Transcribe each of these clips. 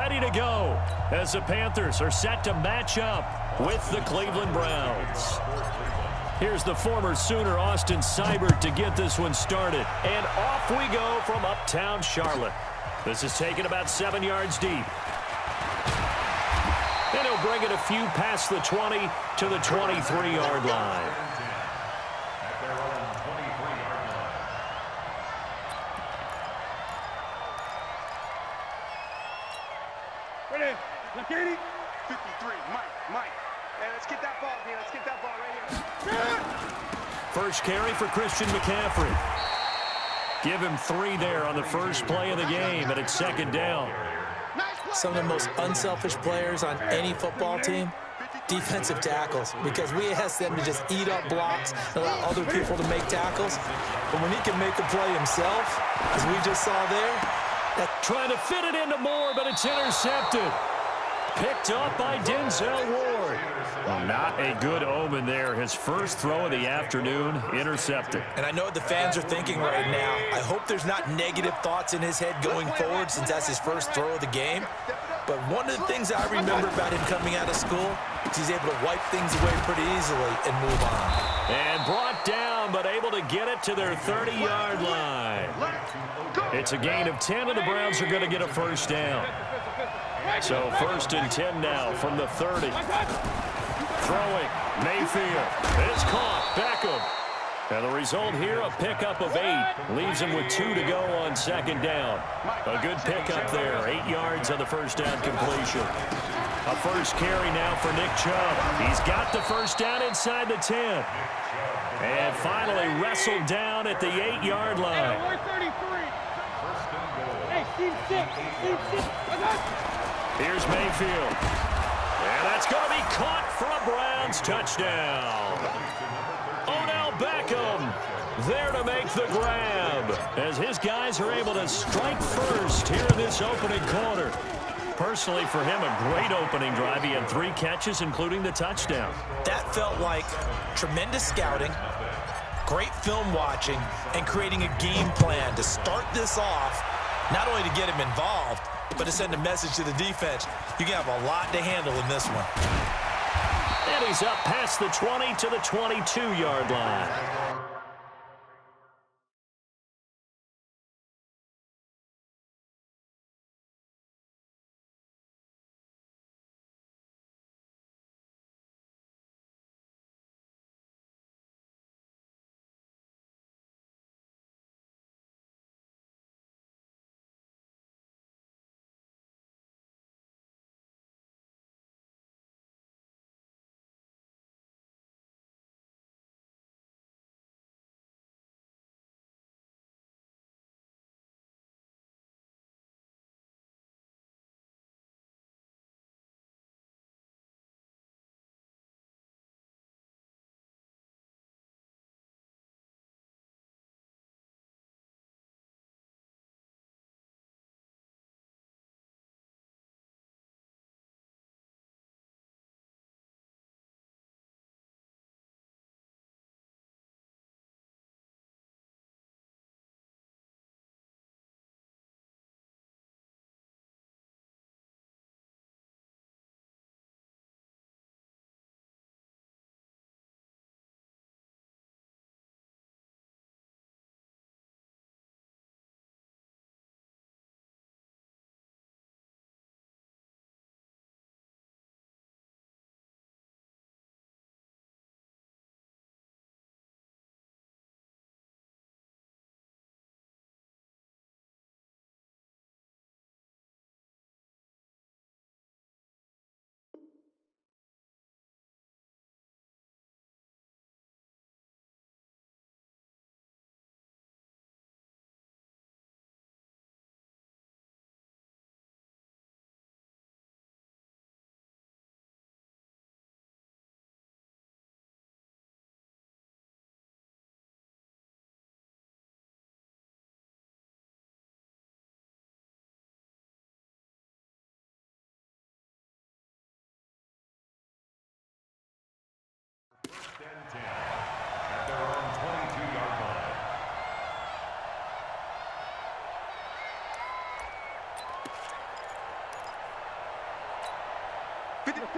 ready to go as the Panthers are set to match up with the Cleveland Browns. Here's the former Sooner, Austin Seibert, to get this one started. And off we go from uptown Charlotte. This is taken about 7 yards deep. And he'll bring it a few past the 20 to the 23-yard line. Ready? Katie? 53, Mike. Hey, let's get that ball, man. Let's get that ball right here. First carry for Christian McCaffrey. Give him 3 there on the first play of the game, and it's second down. Some of the most unselfish players on any football team, defensive tackles, because we ask them to just eat up blocks and allow other people to make tackles. But when he can make a play himself, as we just saw there, trying to fit it into Moore, but it's intercepted. Picked up by Denzel Ward. Well, not a good omen there. His first throw of the afternoon, intercepted. And I know what the fans are thinking right now. I hope there's not negative thoughts in his head going forward since that's his first throw of the game. But one of the things I remember about him coming out of school is he's able to wipe things away pretty easily and move on. And brought down, but able to get it to their 30-yard line. It's a gain of 10, and the Browns are going to get a first down. So first and 10 now from the 30. Throwing, Mayfield. It's caught, Beckham. And the result here, a pickup of 8. Leaves him with 2 to go on second down. A good pickup there, 8 yards on the first down completion. A first carry now for Nick Chubb. He's got the first down inside the 10. And finally wrestled down at the 8-yard line. Here's Mayfield. And that's going to be caught for a Browns touchdown. Odell Beckham there to make the grab as his guys are able to strike first here in this opening quarter. Personally, for him, a great opening drive. He had 3 catches, including the touchdown. That felt like tremendous scouting, great film watching, and creating a game plan to start this off, not only to get him involved, but to send a message to the defense. You can have a lot to handle in this one. And he's up past the 20 to the 22-yard line.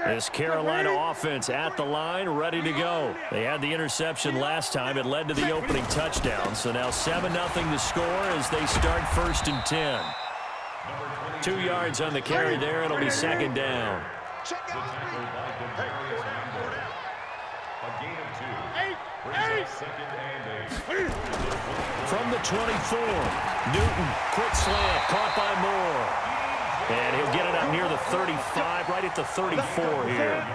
This Carolina offense at the line, ready to go. They had the interception last time. It led to the opening touchdown. So now 7-0 the score as they start 1st and 10. 2 yards on the carry there. It'll be 2nd down. From the 24, Newton, quick slant, caught by Moore. And he'll get it up near the 35, right at the 34 here.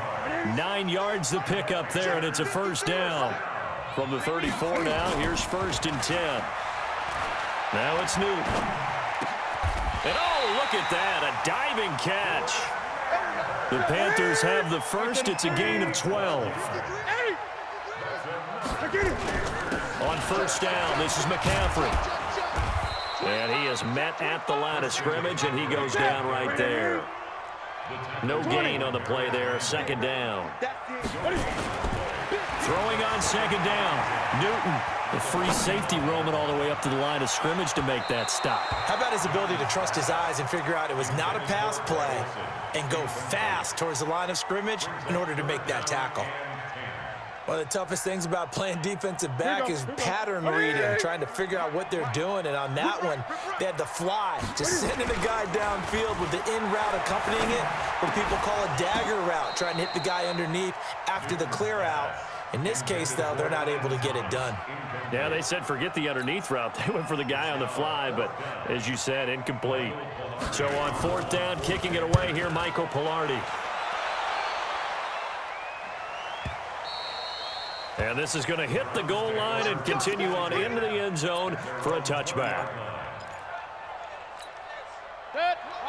9 yards the pickup there, and it's a 1st down. From the 34 now, here's 1st and 10. Now it's Newton. And oh, look at that, a diving catch. The Panthers have the first. It's a gain of 12. On 1st down, this is McCaffrey. And he is met at the line of scrimmage, and he goes down right there. No gain on the play there, 2nd down. Throwing on 2nd down, Newton. The free safety roaming all the way up to the line of scrimmage to make that stop. How about his ability to trust his eyes and figure out it was not a pass play and go fast towards the line of scrimmage in order to make that tackle? One of the toughest things about playing defensive back is pattern reading, trying to figure out what they're doing. And on that one, they had to fly, just sending the guy downfield with the in route accompanying it, what people call a dagger route, trying to hit the guy underneath after the clear out. In this case, though, they're not able to get it done. Yeah, they said forget the underneath route. They went for the guy on the fly, but as you said, incomplete. So on 4th down, kicking it away here, Michael Pilardi. And this is going to hit the goal line and continue on into the end zone for a touchback.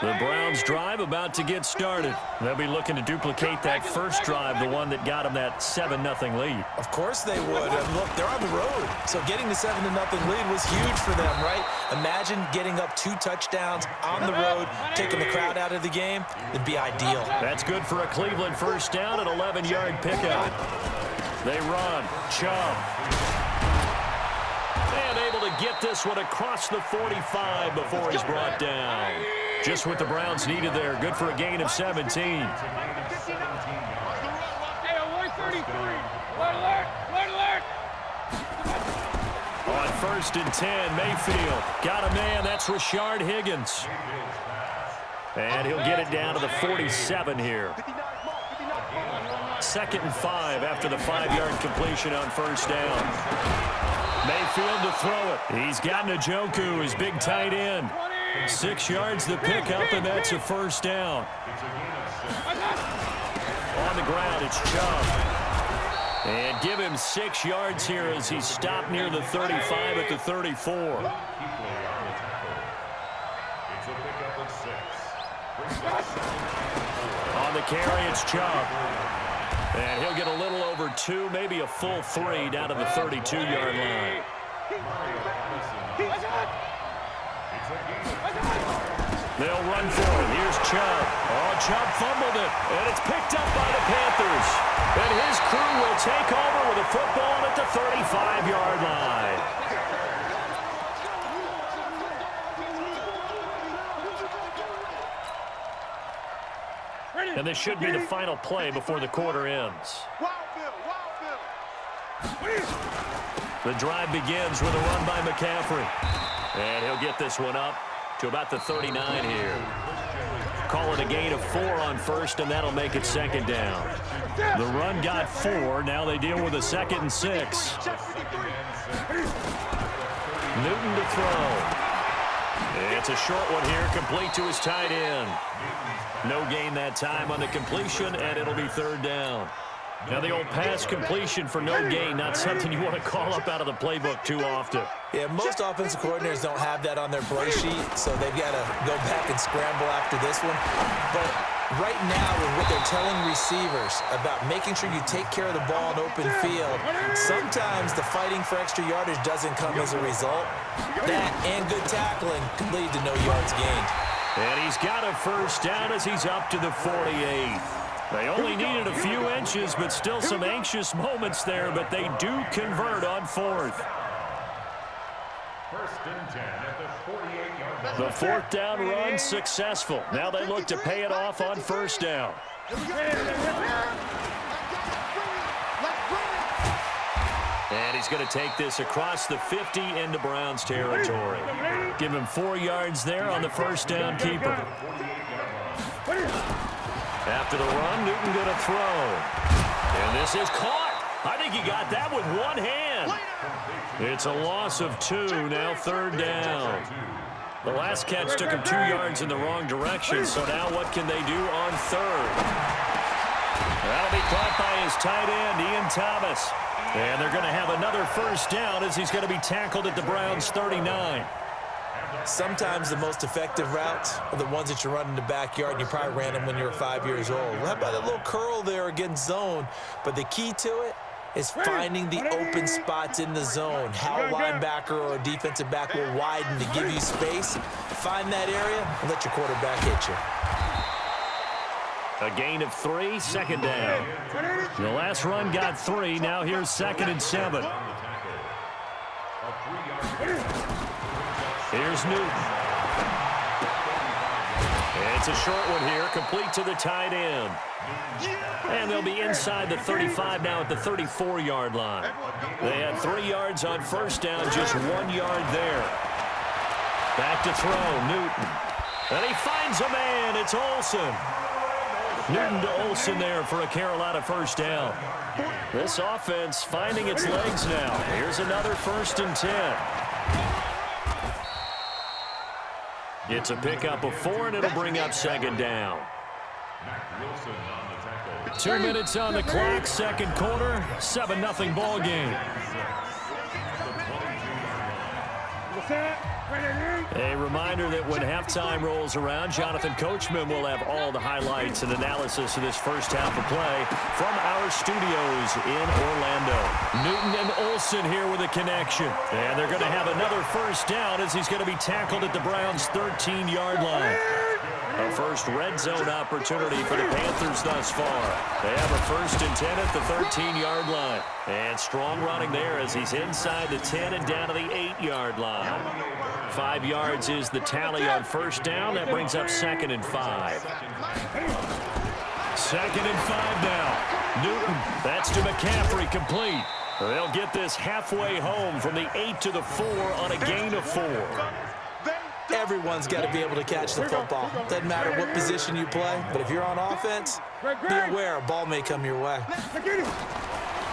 The Browns drive about to get started. They'll be looking to duplicate that first drive, the one that got them that 7-0 lead. Of course they would. And look, they're on the road. So getting the 7-0 lead was huge for them, right? Imagine getting up 2 touchdowns on the road, taking the crowd out of the game. It'd be ideal. That's good for a Cleveland 1st down, an 11-yard pickup. They run. Chubb. And able to get this one across the 45 before he's brought down. Just what the Browns needed there. Good for a gain of 17. On 1st and 10, Mayfield. Got a man. That's Rashard Higgins. And he'll get it down to the 47 here. 2nd and 5 after the 5-yard completion on 1st down. Mayfield to throw it. He's got Njoku, his big tight end. 6 yards the pickup, and that's a 1st down. On the ground, it's Chubb. And give him 6 yards here as he stopped near the 35 at the 34. On the carry, it's Chubb. And he'll get a little over 2, maybe a full 3 down to the 32-yard line. They'll run for it. Here's Chubb. Oh, Chubb fumbled it, and it's picked up by the Panthers. And his crew will take over with a football at the 35-yard line. And this should be the final play before the quarter ends. The drive begins with a run by McCaffrey. And he'll get this one up to about the 39 here. Call it a gain of 4 on 1st, and that'll make it 2nd down. The run got 4. Now they deal with a 2nd and 6. Newton to throw. It's a short one here, complete to his tight end. No gain that time on the completion, and it'll be 3rd down. Now the old pass completion for no gain, not something you want to call up out of the playbook too often. Yeah, most offensive coordinators don't have that on their play sheet, so they've got to go back and scramble after this one. But right now, with what they're telling receivers about making sure you take care of the ball in open field, sometimes the fighting for extra yardage doesn't come as a result. That and good tackling could lead to no yards gained. And he's got a 1st down as he's up to the 48. They only needed a few inches, but still some anxious moments there, but they do convert on 4th. 1st and 10 at the 48-yard line. The 4th down run successful. Now they look to pay it off on 1st down. And he's going to take this across the 50 into Browns territory. Give him 4 yards there on the first down keeper. After the run, Newton going to throw. And this is caught. I think he got that with one hand. It's a loss of 2, now third down. The last catch took him 2 yards in the wrong direction, so now what can they do on third? That'll be caught by his tight end, Ian Thomas. And they're going to have another first down as he's going to be tackled at the Browns' 39. Sometimes the most effective routes are the ones that you run in the backyard, and you probably ran them when you were 5 years old. How about a little curl there against zone? But the key to it is finding the open spots in the zone. How a linebacker or a defensive back will widen to give you space. Find that area and let your quarterback hit you. A gain of 3, second down. The last run got 3. Now here's 2nd and 7. Here's Newton. It's a short one here, complete to the tight end. And they'll be inside the 35 now at the 34-yard line. They had 3 yards on first down, just 1 yard there. Back to throw, Newton. And he finds a man, it's Olsen. Newton to Olsen there for a Carolina first down. This offense finding its legs now. Here's another 1st and 10. It's a pickup of 4, and it'll bring up 2nd down. 2 minutes on the clock, second quarter, 7-0 ball game. A reminder that when halftime rolls around, Jonathan Coachman will have all the highlights and analysis of this first half of play from our studios in Orlando. Newton and Olsen here with a connection. And they're going to have another first down as he's going to be tackled at the Browns' 13-yard line. A first red zone opportunity for the Panthers thus far. They have a 1st and 10 at the 13-yard line. And strong running there as he's inside the 10 and down to the 8-yard line. 5 yards is the tally on first down. That brings up 2nd and 5. 2nd and 5 now. Newton, that's to McCaffrey, complete. They'll get this halfway home from the 8 to the 4 on a gain of 4. Everyone's got to be able to catch the football. Doesn't matter what position you play, but if you're on offense, be aware a ball may come your way.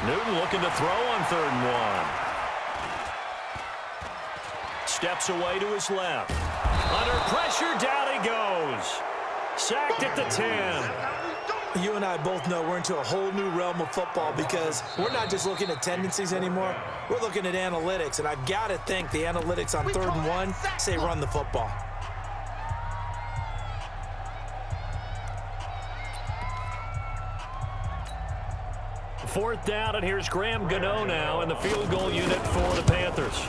Newton looking to throw on 3rd and 1. Steps away to his left. Under pressure, down he goes. Sacked at the 10. You and I both know we're into a whole new realm of football because we're not just looking at tendencies anymore. We're looking at analytics, and I've got to think the analytics on 3rd and 1 say run the football. Fourth down, and here's Graham Gano now in the field goal unit for the Panthers.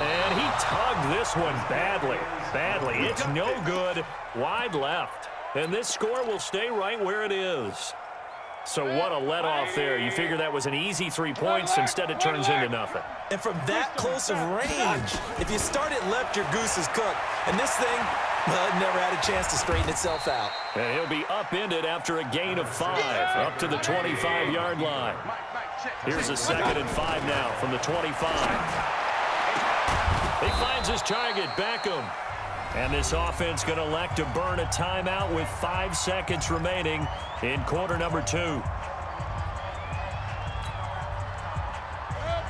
And he tugged this one badly. It's no good. Wide left. And this score will stay right where it is. So what a let-off there. You figure that was an easy 3 points. Instead, it turns into nothing. And from that close of range, if you start it left, your goose is cooked. And this thing, well, it never had a chance to straighten itself out. And he'll be upended after a gain of 5, up to the 25-yard line. Here's a 2nd and 5 now from the 25. He finds his target, Beckham. And this offense going to elect to burn a timeout with 5 seconds remaining in quarter number 2.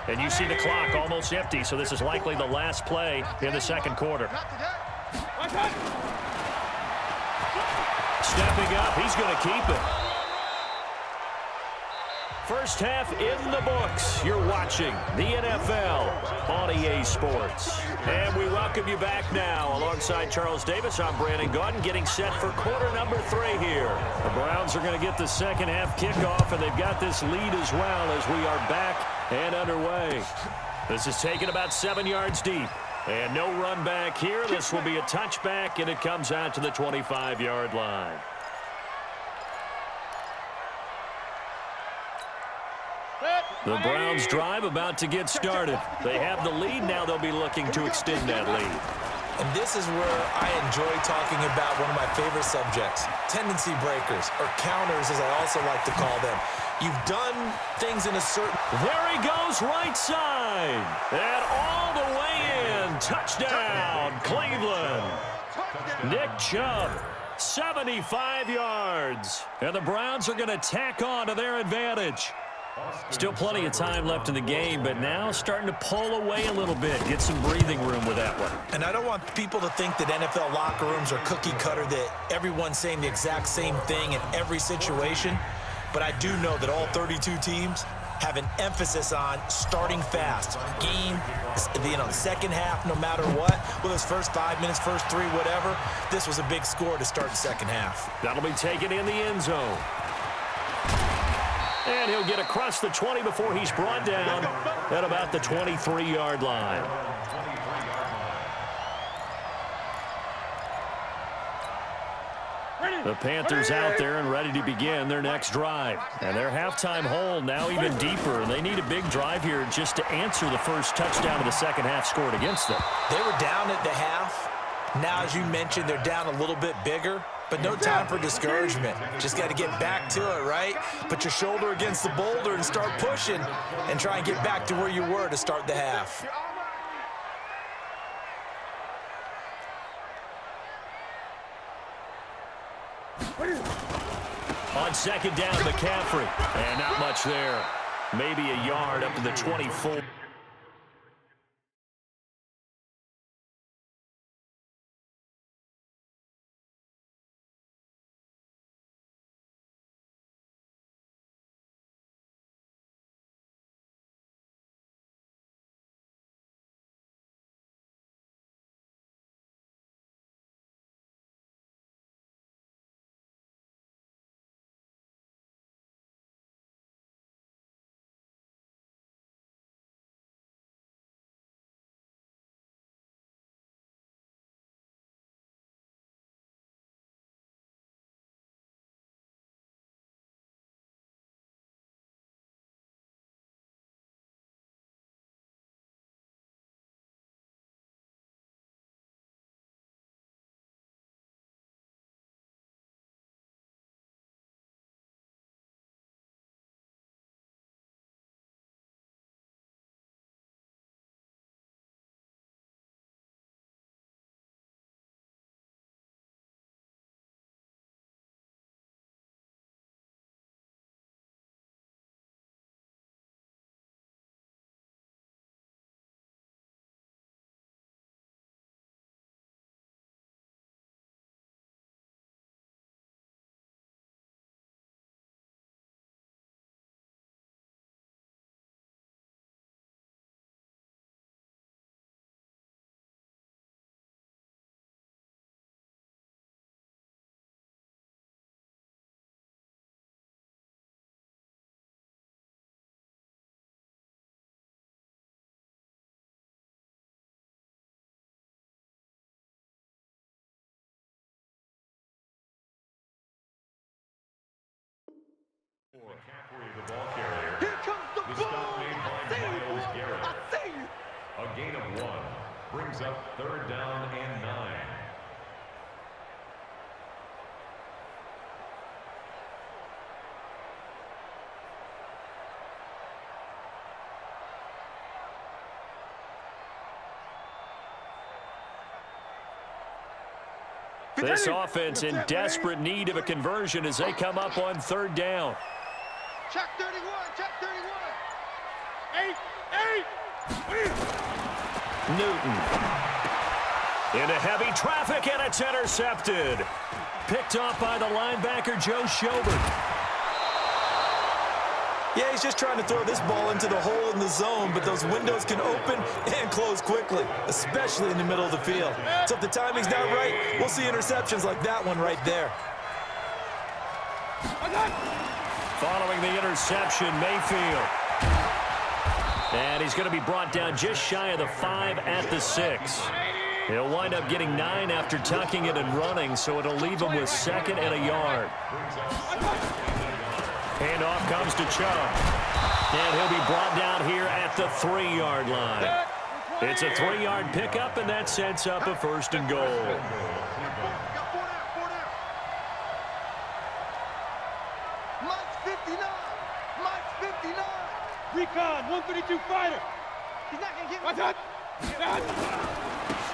And you see the clock almost empty, so this is likely the last play in the second quarter. Stepping up, he's going to keep it. First half in the books. You're watching the NFL on EA Sports. And we welcome you back now. Alongside Charles Davis, I'm Brandon Gaudin, getting set for quarter number 3 here. The Browns are going to get the second half kickoff, and they've got this lead as well as we are back and underway. This is taken about 7 yards deep. And no run back here. This will be a touchback, and it comes out to the 25-yard line. The Browns drive about to get started. They have the lead. Now they'll be looking to extend that lead. And this is where I enjoy talking about one of my favorite subjects, tendency breakers, or counters as I also like to call them. You've done things in a certain... There he goes, right side. And all the way in. Touchdown, Cleveland. Nick Chubb, 75 yards. And the Browns are going to tack on to their advantage. Still plenty of time left in the game, but now starting to pull away a little bit. Get some breathing room with that one. And I don't want people to think that NFL locker rooms are cookie cutter, that everyone's saying the exact same thing in every situation. But I do know that all 32 teams have an emphasis on starting fast. Game, the second half, no matter what, whether it's first 5 minutes, first 3, whatever, this was a big score to start the second half. That'll be taken in the end zone. And he'll get across the 20 before he's brought down at about the 23-yard line. The Panthers out there and ready to begin their next drive. And their halftime hole now even deeper. And they need a big drive here just to answer the first touchdown of the second half scored against them. They were down at the half. Now, as you mentioned, they're down a little bit bigger. But no time for discouragement. Just got to get back to it, right? Put your shoulder against the boulder and start pushing and try and get back to where you were to start the half. On second down, McCaffrey. And not much there. Maybe a yard up to the 24. Here comes the ball. I see you, boy. I see you. A gain of 1 brings up third down and 9. This offense in desperate need of a conversion as they come up on third down. Check 31. Check 31. 8. Newton. Into heavy traffic, and it's intercepted. Picked off by the linebacker, Joe Schobert. Yeah, he's just trying to throw this ball into the hole in the zone, but those windows can open and close quickly, especially in the middle of the field. So if the timing's not right, we'll see interceptions like that one right there. Following the interception, Mayfield. And he's going to be brought down just shy of the 5 at the 6. He'll wind up getting 9 after tucking it and running, so it'll leave him with 2nd and a yard. Handoff comes to Chubb. And he'll be brought down here at the 3-yard line. It's a 3-yard pickup, and that sets up a 1st and goal. Mike's 59. Mike's 59. Recon, 132 fighter. He's not going to get Watch out.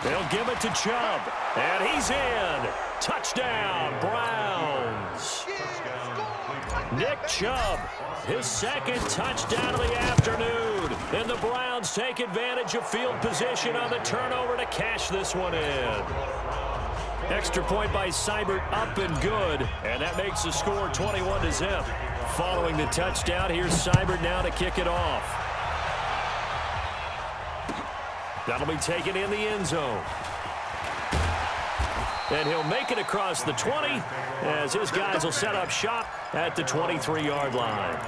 They'll give it to Chubb, and he's in. Touchdown, Browns. Nick Chubb, his 2nd touchdown of the afternoon. And the Browns take advantage of field position on the turnover to cash this one in. Extra point by Seibert, up and good. And that makes the score 21-0. Following the touchdown, here's Seibert now to kick it off. That'll be taken in the end zone. And he'll make it across the 20 as his guys will set up shop at the 23-yard line.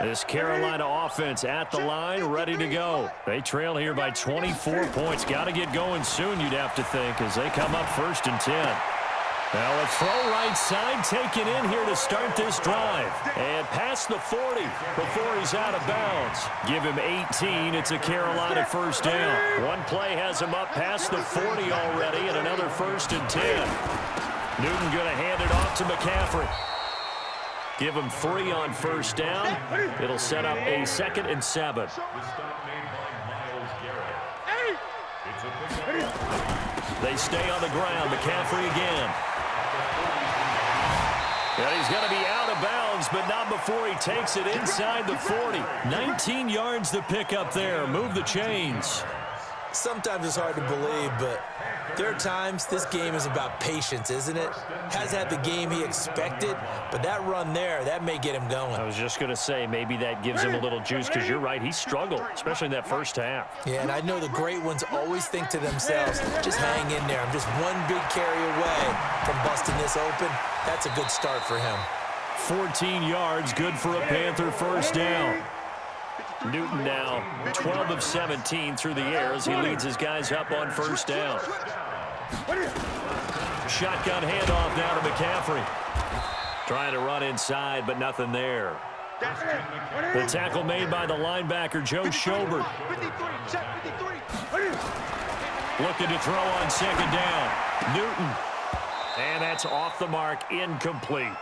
This Carolina offense at the line, ready to go. They trail here by 24 points. Got to get going soon, you'd have to think, as they come up 1st and 10. Now a throw right side taken in here to start this drive. And past the 40 before he's out of bounds. Give him 18. It's a Carolina 1st down. One play has him up past the 40 already, and another 1st and 10. Newton going to hand it off to McCaffrey. Give him 3 on 1st down. It'll set up a 2nd and 7. They stay on the ground. McCaffrey again. And he's going to be out of bounds, but not before he takes it inside the 40. 19 yards to pick up there. Move the chains. Sometimes it's hard to believe, but there are times this game is about patience, isn't it? Has had the game he expected, but that run there, that may get him going. I was just going to say, maybe that gives him a little juice, because you're right, he struggled, especially in that 1st half. Yeah, and I know the great ones always think to themselves, just hang in there. I'm just one big carry away from busting this open. That's a good start for him. 14 yards, good for a Panther 1st down. Newton now 12 of 17 through the air as he leads his guys up on 1st down. Shotgun handoff now to McCaffrey. Trying to run inside, but nothing there. The tackle made by the linebacker, Joe Schobert. Looking to throw on 2nd down. Newton. And that's off the mark, incomplete.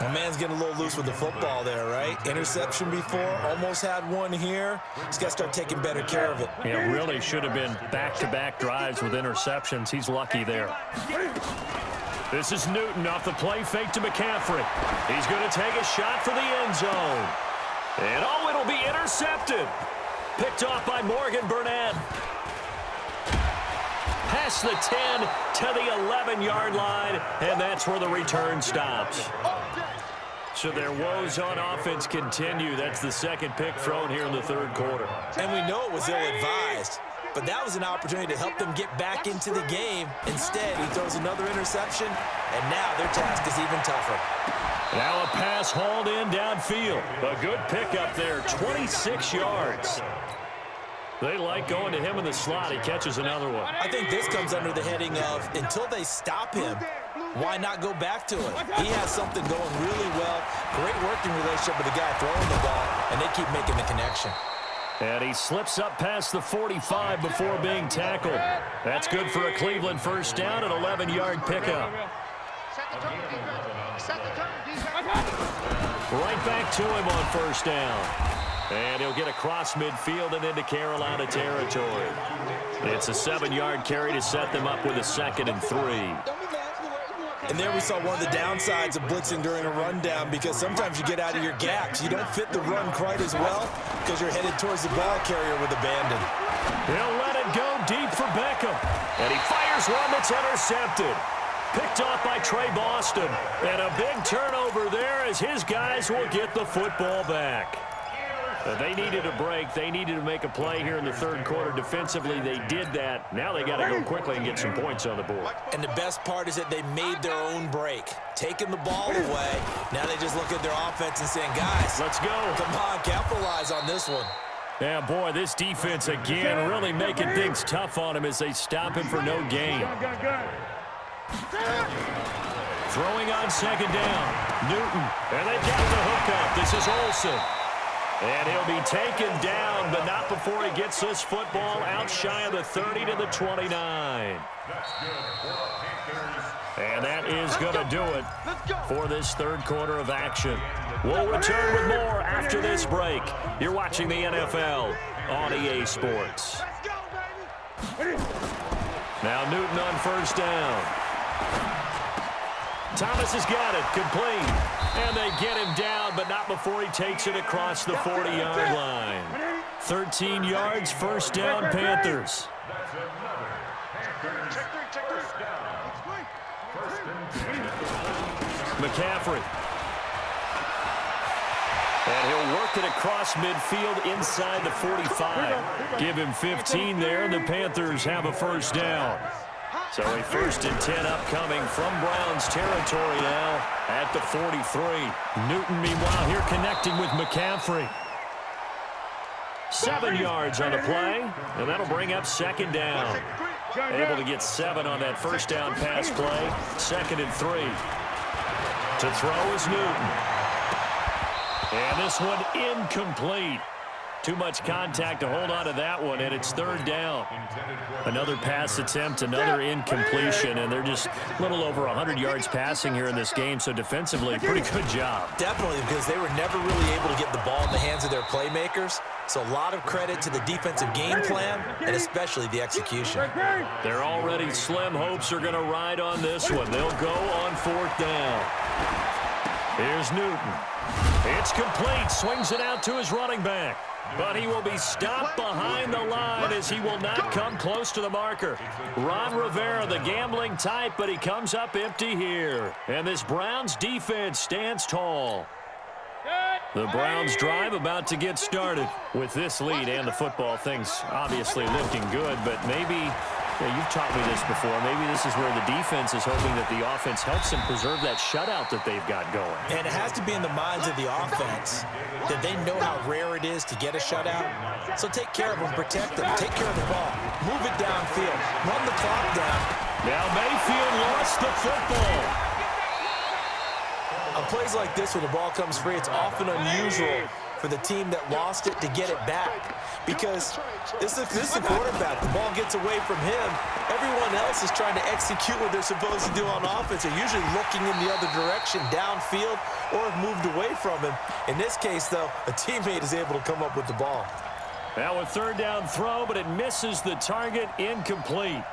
My man's getting a little loose with the football there, right? Interception before, almost had one here. He's got to start taking better care of it. Yeah, really should have been back-to-back drives with interceptions. He's lucky there. This is Newton off the play fake to McCaffrey. He's going to take a shot for the end zone. And oh, it'll be intercepted. Picked off by Morgan Burnett. Past the 10 to the 11-yard line, and that's where the return stops. So their woes on offense continue. That's the 2nd pick thrown here in the 3rd quarter. And we know it was ill-advised, but that was an opportunity to help them get back into the game. Instead, he throws another interception, and now their task is even tougher. Now a pass hauled in downfield. A good pickup there, 26 yards. They like going to him in the slot. He catches another one. I think this comes under the heading of, until they stop him, why not go back to it? He has something going really well. Great working relationship with the guy throwing the ball, and they keep making the connection. And he slips up past the 45 before being tackled. That's good for a Cleveland 1st down, an 11-yard pickup. Right back to him on 1st down. And he'll get across midfield and into Carolina territory. It's a 7-yard carry to set them up with a 2nd and 3. And there we saw one of the downsides of blitzing during a rundown, because sometimes you get out of your gaps. You don't fit the run quite as well because you're headed towards the ball carrier with abandon. He'll let it go deep for Beckham. And he fires one that's intercepted. Picked off by Trey Boston. And a big turnover there as his guys will get the football back. They needed a break. They needed to make a play here in the 3rd quarter. Defensively, they did that. Now they got to go quickly and get some points on the board. And the best part is that they made their own break. Taking the ball away. Now they just look at their offense and saying, guys, let's go. Come on, capitalize on this one. Yeah, boy, this defense again really making things tough on him as they stop him for no gain. Throwing on second down. Newton. And they got the hookup. This is Olsen. And he'll be taken down, but not before he gets this football out shy of the 30 to the 29. And that is going to do it for this third quarter of action. We'll return with more after this break. You're watching the NFL on EA Sports. Now Newton on first down. Thomas has got it, complete. And they get him down, but not before he takes it across the 40-yard line. 13 yards, first down, Panthers. McCaffrey. And he'll work it across midfield inside the 45. Give him 15 there, and the Panthers have a first down. So a 1st and 10 upcoming from Browns territory now at the 43. Newton, meanwhile, here connecting with McCaffrey. 7 yards on the play, and that'll bring up second down. Able to get 7 on that first down pass play. 2nd and 3. To throw is Newton. And this one incomplete. Too much contact to hold on to that one, and it's 3rd down. Another pass attempt, another incompletion, and they're just a little over 100 yards passing here in this game, so defensively, pretty good job. Definitely, because they were never really able to get the ball in the hands of their playmakers, so a lot of credit to the defensive game plan, and especially the execution. Their already slim hopes are going to ride on this one. They'll go on 4th down. Here's Newton. It's complete, swings it out to his running back. But he will be stopped behind the line as he will not come close to the marker. Ron Rivera, the gambling type, but he comes up empty here. And this Browns defense stands tall. The Browns drive about to get started. With this lead and the football, things obviously looking good, but maybe, you've taught me this before, maybe this is where the defense is hoping that the offense helps them preserve that shutout that they've got going. And it has to be in the minds of the offense that they know how rare it is to get a shutout. So take care of them, protect them, take care of the ball, move it downfield, run the clock down. Now Mayfield lost the football. On plays like this where the ball comes free, it's often unusual for the team that lost it to get it back. Because this is the quarterback. The ball gets away from him. Everyone else is trying to execute what they're supposed to do on offense. They're usually looking in the other direction, downfield, or have moved away from him. In this case, though, a teammate is able to come up with the ball. Now a 3rd down throw, but it misses the target, incomplete.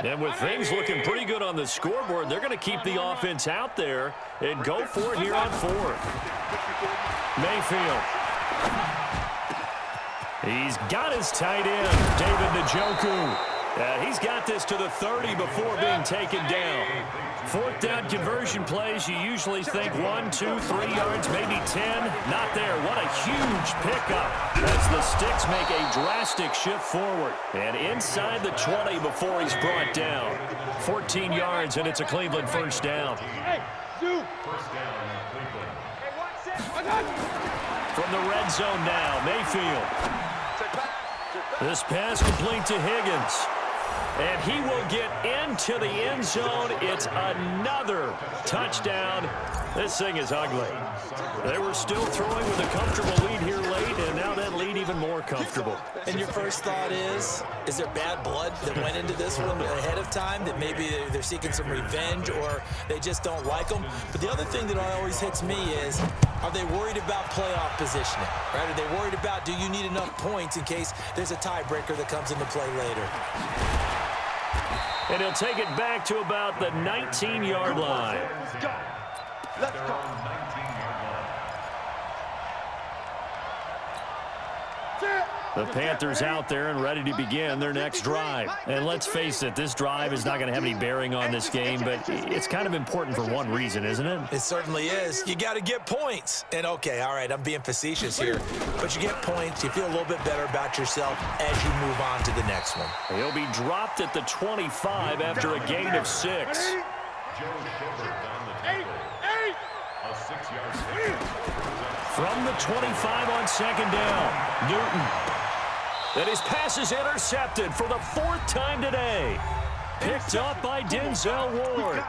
And with things looking pretty good on the scoreboard, they're going to keep the offense out there and go for it here on 4th. Mayfield. He's got his tight end, David Njoku. He's got this to the 30 before being taken down. 4th down conversion plays, you usually think 1, 2, 3 yards, maybe 10. Not there. What a huge pickup as the Sticks make a drastic shift forward. And inside the 20 before he's brought down. 14 yards, and it's a Cleveland first down. From the red zone now, Mayfield. This pass complete to Higgins. And he will get into the end zone. It's another touchdown. This thing is ugly. They were still throwing with a comfortable lead here late, and now that lead even more comfortable. And your first thought is there bad blood that went into this one ahead of time, that maybe they're seeking some revenge or they just don't like them? But the other thing that always hits me is, are they worried about playoff positioning? Right? Are they worried about, do you need enough points in case there's a tiebreaker that comes into play later? And he'll take it back to about the 19-yard line. Let's go. The Panthers out there and ready to begin their next drive. And let's face it, this drive is not going to have any bearing on this game, but it's kind of important for one reason, isn't it? It certainly is. You got to get points. And okay, all right, I'm being facetious here, but you get points, you feel a little bit better about yourself as you move on to the next one. He'll be dropped at the 25 after a gain of 6. From the 25 on second down, Newton. And his pass is intercepted for the 4th time today. picked up by Denzel Ward.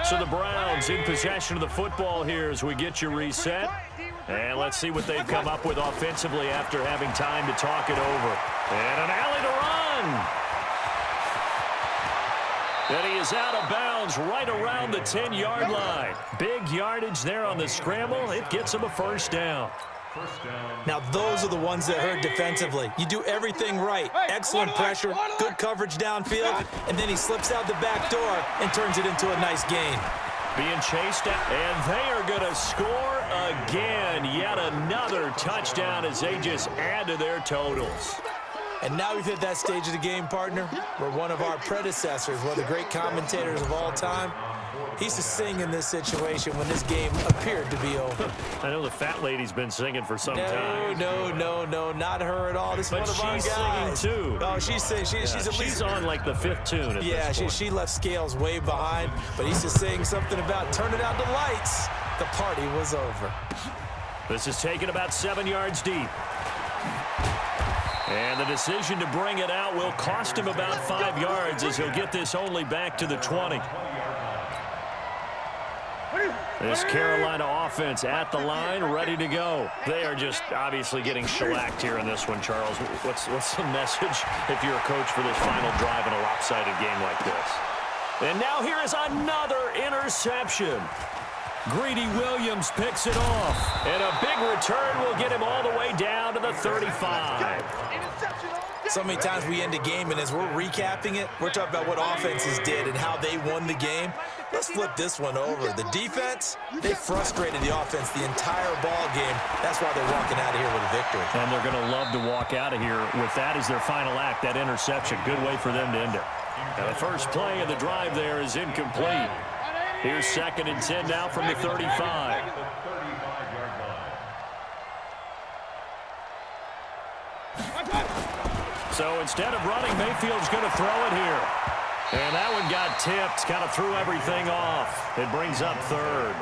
So the Browns in possession of the football here as we get you reset. And let's see what they've come up with offensively after having time to talk it over. And an alley to run. And he is out of bounds right around the 10-yard line. Big yardage there on the scramble. It gets him a first down. Now, those are the ones that hurt defensively. You do everything right. Excellent pressure, good coverage downfield, and then he slips out the back door and turns it into a nice gain. Being chased out, and they are going to score again. Yet another touchdown as they just add to their totals. And now we've hit that stage of the game, partner, where one of our predecessors, one of the great commentators of all time, he used to sing in this situation when this game appeared to be over. I know the fat lady's been singing for some time. No, not her at all. This is one of our guys. Singing too. Oh, she's singing. She's on like the 5th tune at this point. she left Scales way behind, but he used to sing something about turning out the lights. The party was over. This is taken about 7 yards deep. And the decision to bring it out will cost him about 5 yards as he'll get this only back to the 20. This Carolina offense at the line, ready to go. They are just obviously getting shellacked here in this one, Charles. What's the message if you're a coach for this final drive in a lopsided game like this? And now here is another interception. Greedy Williams picks it off. And a big return will get him all the way down to the 35. So many times we end a game, and as we're recapping it, we're talking about what offenses did and how they won the game. Let's flip this one over. The defense, they frustrated the offense the entire ball game. That's why they're walking out of here with a victory. And they're going to love to walk out of here with that as their final act, that interception. Good way for them to end it. And the first play of the drive there is incomplete. Here's 2nd and 10 now from the 35. So instead of running, Mayfield's going to throw it here. And that one got tipped, kind of threw everything off. It brings up 3rd.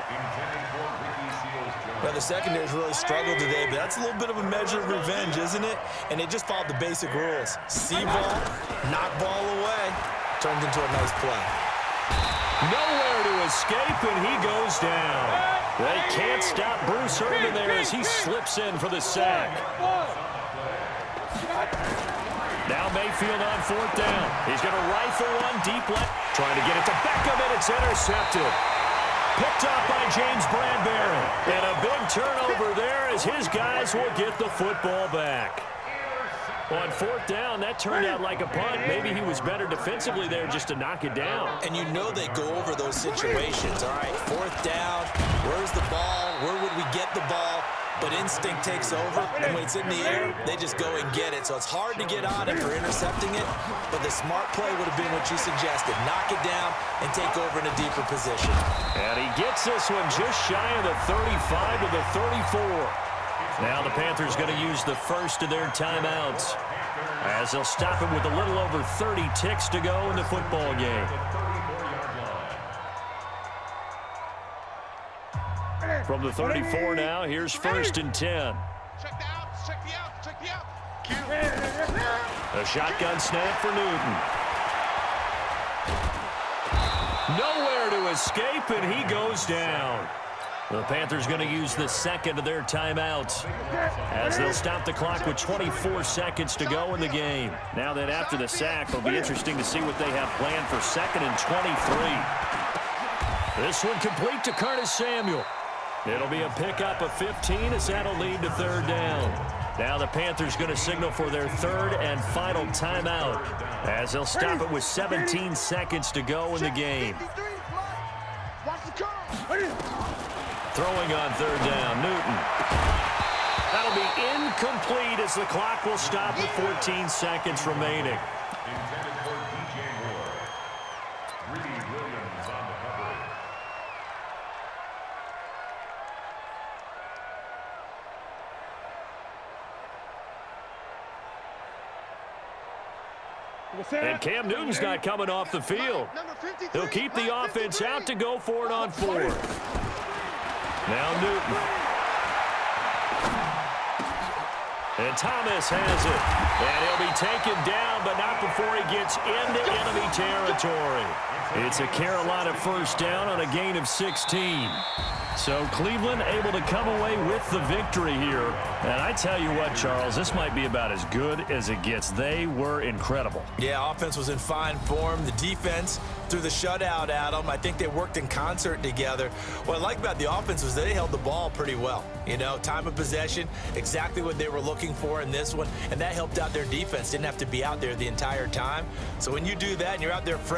Well, the secondary's really struggled today, but that's a little bit of a measure of revenge, isn't it? And they just followed the basic rules. See ball, knock ball away, turns into a nice play. Nowhere to escape, and he goes down. They can't stop Bruce Irvin there as he slips in for the sack. Now Mayfield on 4th down. He's going to rifle one deep left. Trying to get it to Beckham, and it's intercepted. Picked up by James Bradbury. And a big turnover there as his guys will get the football back. On 4th down, that turned out like a punt. Maybe he was better defensively there just to knock it down. And you know they go over those situations. All right, 4th down, where's the ball? Where would we get the ball? But instinct takes over, and when it's in the air, they just go and get it. So it's hard to get on it for intercepting it, but the smart play would have been what you suggested. Knock it down and take over in a deeper position. And he gets this one just shy of the 35 to the 34. Now the Panthers going to use the first of their timeouts as they'll stop him with a little over 30 ticks to go in the football game. From the 34 now, here's 1st and 10. Check the outs, check the outs, check the outs. A shotgun snap for Newton. Nowhere to escape, and he goes down. The Panthers going to use the 2nd of their timeouts as they'll stop the clock with 24 seconds to go in the game. Now that after the sack, it'll be interesting to see what they have planned for 2nd and 23. This one complete to Curtis Samuel. It'll be a pickup of 15 as that'll lead to 3rd down. Now the Panthers going to signal for their 3rd and final timeout as they'll stop it with 17 seconds to go in the game. Throwing on 3rd down, Newton. That'll be incomplete as the clock will stop with 14 seconds remaining. And Cam Newton's not coming off the field. He'll keep the offense out to go for it on 4th. Now Newton. And Thomas has it. And he'll be taken down, but not before he gets into enemy territory. It's a Carolina first down on a gain of 16. So Cleveland able to come away with the victory here. And I tell you what, Charles, this might be about as good as it gets. They were incredible. Yeah, offense was in fine form. The defense threw the shutout at them. I think they worked in concert together. What I like about the offense was they held the ball pretty well. You know, time of possession, exactly what they were looking for in this one. And that helped out their defense. Didn't have to be out there the entire time. So when you do that and you're out there fresh,